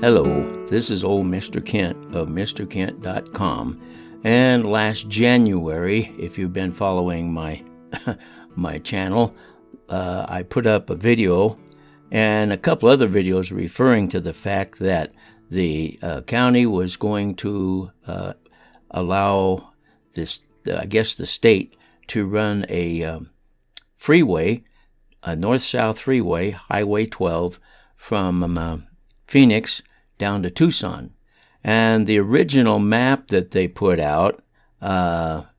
Hello, this is old Mr. Kent of MrKent.com, and last January, if you've been following my my channel, I put up a video and a couple other videos referring to the fact that the county was going to allow this, I guess the state, to run a freeway, a north-south freeway, Highway 12, from Phoenix down to Tucson. And the original map that they put out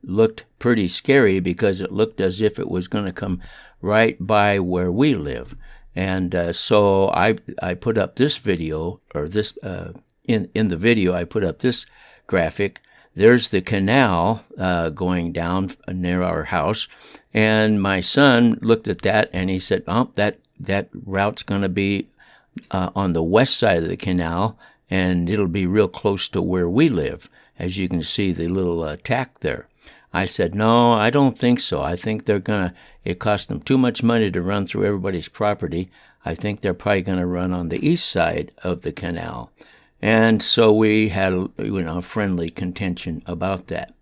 looked pretty scary because it looked as if it was going to come right by where we live. And so I put up this video, or this in the video I put up this graphic. There's the canal going down near our house, and my son looked at that and he said, "Oh, that route's going to be on the west side of the canal, and it'll be real close to where we live." As you can see, the little tack there. I said, "No, I don't think so. I think it cost them too much money to run through everybody's property. I think they're probably going to run on the east side of the canal." And so we had a friendly contention about that.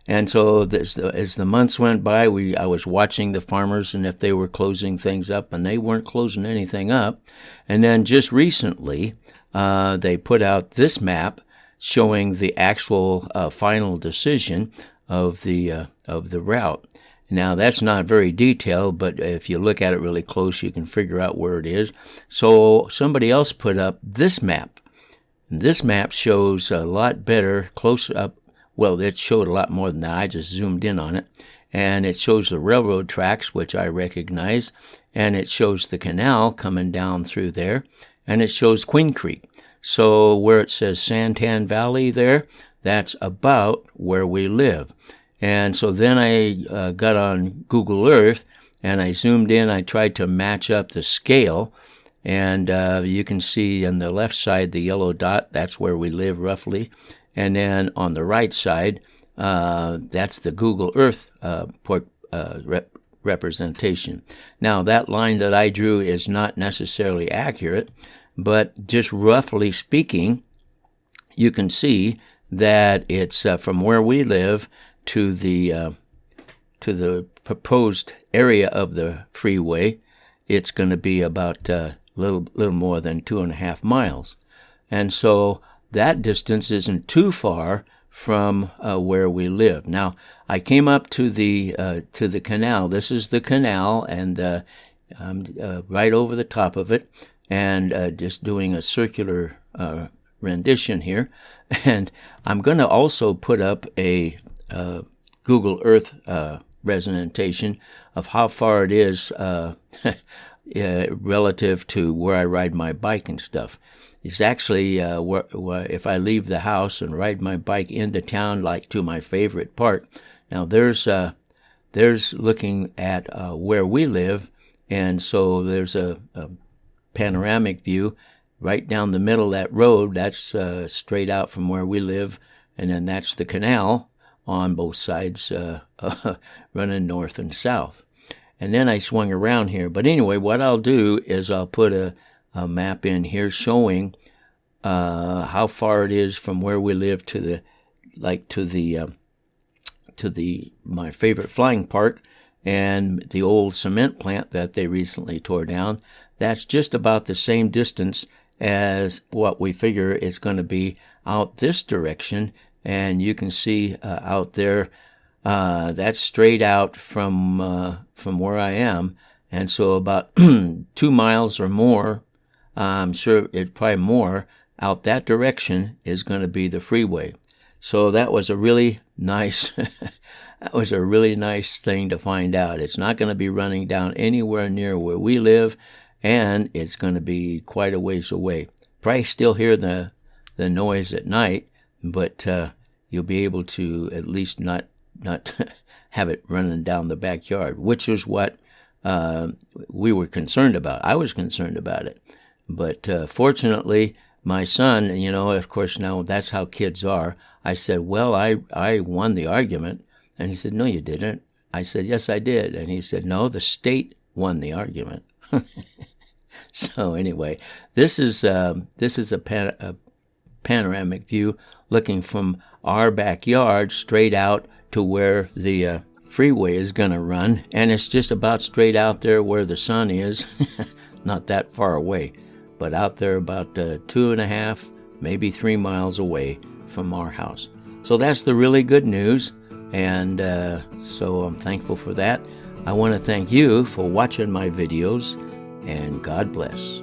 And so as the months went by, I was watching the farmers and if they were closing things up, and they weren't closing anything up. And then just recently, they put out this map showing the actual final decision of the route. Now, that's not very detailed, but if you look at it really close, you can figure out where it is. So somebody else put up this map. This map shows a lot better, close up. Well, it showed a lot more than that. I just zoomed in on it. And it shows the railroad tracks, which I recognize. And it shows the canal coming down through there. And it shows Queen Creek. So where it says Santan Valley there, that's about where we live. And so then I got on Google Earth, and I zoomed in. I tried to match up the scale. And you can see on the left side, the yellow dot, that's where we live roughly. And then on the right side, that's the Google Earth representation. Now, that line that I drew is not necessarily accurate, but just roughly speaking, you can see that it's from where we live to the proposed area of the freeway. It's going to be about little more than 2.5 miles. And so that distance isn't too far from where we live. Now, I came up to the canal. This is the canal, and I'm right over the top of it, and just doing a circular rendition here. And I'm going to also put up a Google Earth representation of how far it is relative to where I ride my bike and stuff. It's actually if I leave the house and ride my bike into town, like to my favorite part. Now there's looking at where we live, and so there's a panoramic view right down the middle of that road. That's straight out from where we live, and then that's the canal on both sides, running north and south. And then I swung around here. But anyway, what I'll do is I'll put a map in here showing how far it is from where we live to my favorite flying park and the old cement plant that they recently tore down. That's just about the same distance as what we figure is going to be out this direction. And you can see out there, that's straight out from where I am. And so about 2 miles or more, I'm sure it's probably more, out that direction is going to be the freeway. So that was a really nice, thing to find out. It's not going to be running down anywhere near where we live, and it's going to be quite a ways away. Probably still hear the noise at night, but you'll be able to at least not have it running down the backyard, which is what we were concerned about. I was concerned about it. But fortunately, my son, of course, now that's how kids are. I said, "Well, I won the argument." And he said, "No, you didn't." I said, "Yes, I did." And he said, "No, the state won the argument." So anyway, this is a panoramic view looking from our backyard straight out to where the freeway is going to run, and it's just about straight out there where the sun is. Not that far away, but out there about 2.5, maybe 3 miles away from our house. So that's the really good news, and so I'm thankful for that. I want to thank you for watching my videos, and God bless.